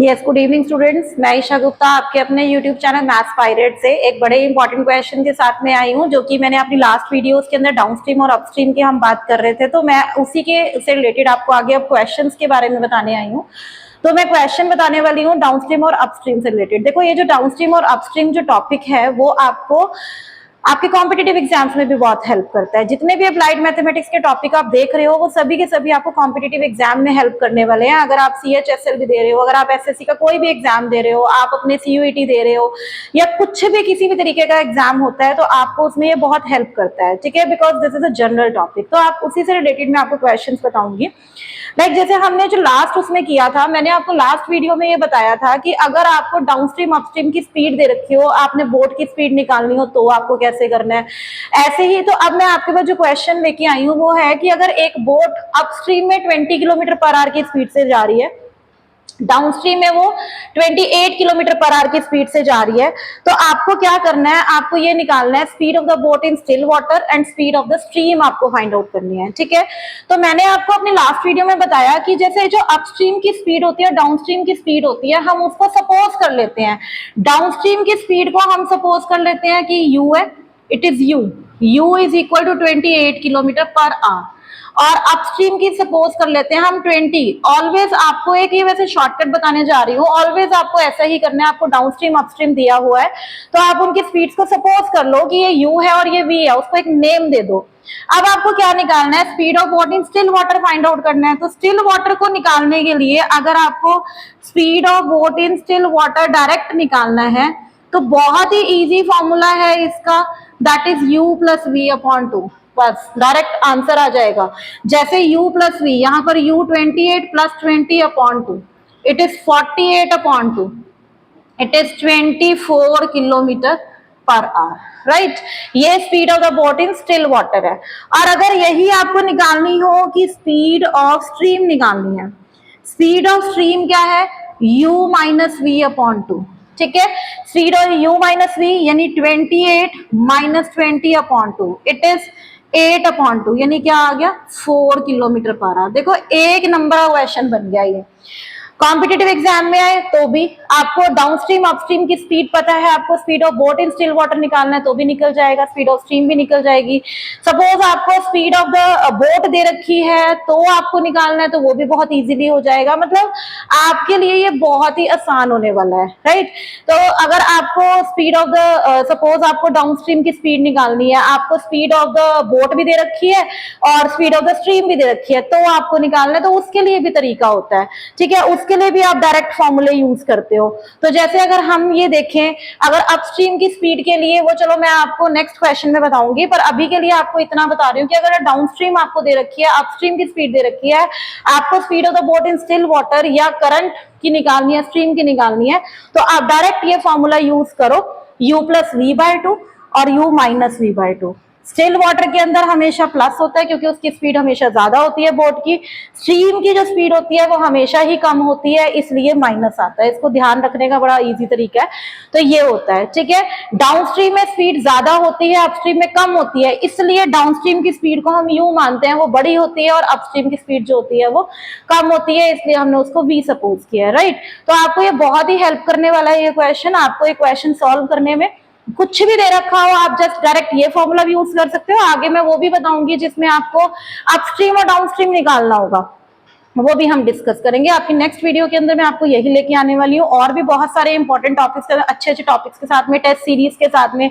Yes, good evening students. मैं ईशा गुप्ता आपके अपने यूट्यूब चैनल मैथ्स पायरेट से एक बड़े इंपॉर्टेंट क्वेश्चन के साथ में आई हूँ, जो कि मैंने अपनी लास्ट वीडियोस के अंदर डाउनस्ट्रीम और अपस्ट्रीम की हम बात कर रहे थे, तो मैं उसी के से रिलेटेड आपको आगे अब क्वेश्चंस के बारे में बताने आई हूँ। तो मैं क्वेश्चन बताने वाली हूँ डाउनस्ट्रीम और अपस्ट्रीम से रिलेटेड। देखो, ये जो डाउनस्ट्रीम और अपस्ट्रीम जो टॉपिक है वो आपको आपके कॉम्पिटिटिव एग्जाम्स में भी बहुत हेल्प करता है। जितने भी अप्लाइड मैथमेटिक्स के टॉपिक आप देख रहे हो वो सभी के सभी आपको कॉम्पिटिटिव एग्जाम में हेल्प करने वाले हैं। अगर आप CHSL भी दे रहे हो, अगर आप SSC का कोई भी एग्जाम दे रहे हो, आप अपने CUET दे रहे हो या कुछ भी किसी भी तरीके का एग्जाम होता है तो आपको उसमें ये बहुत हेल्प करता है, ठीक है, because this is a general topic. तो आप उसी से रिलेटेड मैं आपको क्वेश्चन बताऊंगी। लाइक जैसे हमने जो लास्ट उसमें किया था, मैंने आपको लास्ट वीडियो में ये बताया था कि अगर आपको डाउनस्ट्रीम अपस्ट्रीम की स्पीड दे रखी हो, आपने बोट की स्पीड निकालनी हो तो आपको कैसे करना है। ऐसे ही तो अब मैं आपके पास जो क्वेश्चन लेके आई हूँ वो है कि अगर एक बोट अपस्ट्रीम में 20 किलोमीटर पर आवर की स्पीड से जा रही है, डाउनस्ट्रीम में वो 28 किलोमीटर पर आवर की स्पीड से जा रही है, तो आपको क्या करना है, आपको ये निकालना है speed of the boat in still water and speed of the stream आपको फाइंड आउट करनी है, ठीक है। तो मैंने आपको अपनी लास्ट वीडियो में बताया कि जैसे जो अपस्ट्रीम की स्पीड होती है, डाउनस्ट्रीम की स्पीड होती है, हम उसको सपोज कर लेते हैं, डाउनस्ट्रीम की स्पीड को हम सपोज कर लेते हैं कि u है, it is u is equal to 28 kilometre per hour, और अपस्ट्रीम की सपोज कर लेते हैं हम 20। ऑलवेज आपको एक ये वैसे शॉर्टकट बताने जा रही हूँ, ऑलवेज आपको ऐसा ही करना है। आपको डाउनस्ट्रीम अपस्ट्रीम दिया हुआ है तो आप उनकी स्पीड्स को सपोज कर लो कि ये u है और ये v है, उसको एक नेम दे दो। अब आपको क्या निकालना है, speed of boat in still water find out करना है। तो स्टिल वाटर को निकालने के लिए अगर आपको speed of boat in still water direct निकालना है तो बहुत ही इजी फॉर्मूला है इसका, that is u plus v upon 2। बस डायरेक्ट आंसर आ जाएगा। जैसे u प्लस वी, यहाँ पर u 28 plus 20 upon 2, it is 48 upon 2, it is 24 kilometre per hour, right. ये speed of the boat in still water है। और अगर यही आपको निकालनी हो कि स्पीड ऑफ स्ट्रीम निकालनी है, स्पीड ऑफ स्ट्रीम क्या है, u माइनस वी अपॉन 2, ठीक है। Speed of u minus v यानी 28 minus 20 upon 2, it is 8 upon 2, यानी क्या आ गया, 4 किलोमीटर पर आवर। देखो एक नंबर का क्वेश्चन बन गया ये। कॉम्पिटिटिव एग्जाम में आए तो भी आपको डाउनस्ट्रीम अपस्ट्रीम की स्पीड पता है, आपको speed of boat in still water निकालना है तो भी निकल जाएगा, स्पीड ऑफ स्ट्रीम भी निकल जाएगी। सपोज आपको स्पीड ऑफ द बोट दे रखी है तो आपको निकालना है तो वो भी बहुत इजीली हो जाएगा। मतलब आपके लिए ये बहुत ही आसान होने वाला है, राइट। तो अगर आपको स्पीड ऑफ द सपोज आपको डाउनस्ट्रीम की स्पीड निकालनी है, आपको स्पीड ऑफ द बोट भी दे रखी है और स्पीड ऑफ द स्ट्रीम भी दे रखी है, तो आपको निकालना है, तो उसके लिए भी तरीका होता है, ठीक है। उसके लिए भी आप डायरेक्ट फॉर्मूले यूज करते हो। तो जैसे अगर हम ये देखें, अगर अपस्ट्रीम की स्पीड के लिए, वो चलो मैं आपको नेक्स्ट क्वेश्चन में बताऊंगी, पर अभी के लिए आपको इतना बता रही हूँ कि अगर डाउनस्ट्रीम आपको दे रखी है, अपस्ट्रीम की स्पीड दे रखी है, आपको speed of the boat in still water या करंट की निकालनी है, स्ट्रीम की निकालनी है, तो आप डायरेक्ट ये फॉर्मूला यूज करो, u प्लस वी बाय 2 और u minus v by 2। Still water के अंदर हमेशा प्लस होता है क्योंकि उसकी स्पीड हमेशा ज्यादा होती है बोट की, स्ट्रीम की जो स्पीड होती है वो हमेशा ही कम होती है, इसलिए माइनस आता है। इसको ध्यान रखने का बड़ा इजी तरीका है। तो ये होता है, ठीक है। डाउनस्ट्रीम में स्पीड ज्यादा होती है, अपस्ट्रीम में कम होती है, इसलिए डाउनस्ट्रीम की स्पीड को हम यू मानते हैं, वो बड़ी होती है, और अपस्ट्रीम की स्पीड जो होती है वो कम होती है, इसलिए हमने उसको वी सपोज किया है, राइट। तो आपको ये बहुत ही हेल्प करने वाला है ये क्वेश्चन। आपको ये क्वेश्चन सॉल्व करने में कुछ भी दे रखा हो, आप जस्ट डायरेक्ट ये फॉर्मूला भी यूज कर सकते हो। आगे मैं वो भी बताऊंगी जिसमें आपको अपस्ट्रीम और डाउनस्ट्रीम निकालना होगा, वो भी हम डिस्कस करेंगे। आपकी नेक्स्ट वीडियो के अंदर मैं आपको यही लेके आने वाली हूँ, और भी बहुत सारे इंपॉर्टेंट टॉपिक्स, अच्छे अच्छे टॉपिक्स के साथ में, टेस्ट सीरीज के साथ में,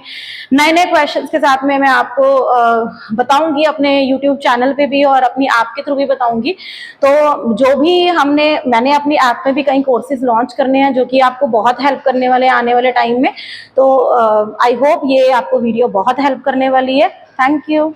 नए नए क्वेश्चंस के साथ में मैं आपको बताऊंगी अपने यूट्यूब चैनल पे भी और अपनी ऐप के थ्रू भी बताऊंगी। तो जो भी मैंने अपनी ऐप में भी कई कोर्सेज लॉन्च करने हैं जो कि आपको बहुत हेल्प करने वाले हैं आने वाले टाइम में। तो आई होप ये आपको वीडियो बहुत हेल्प करने वाली है। Thank you.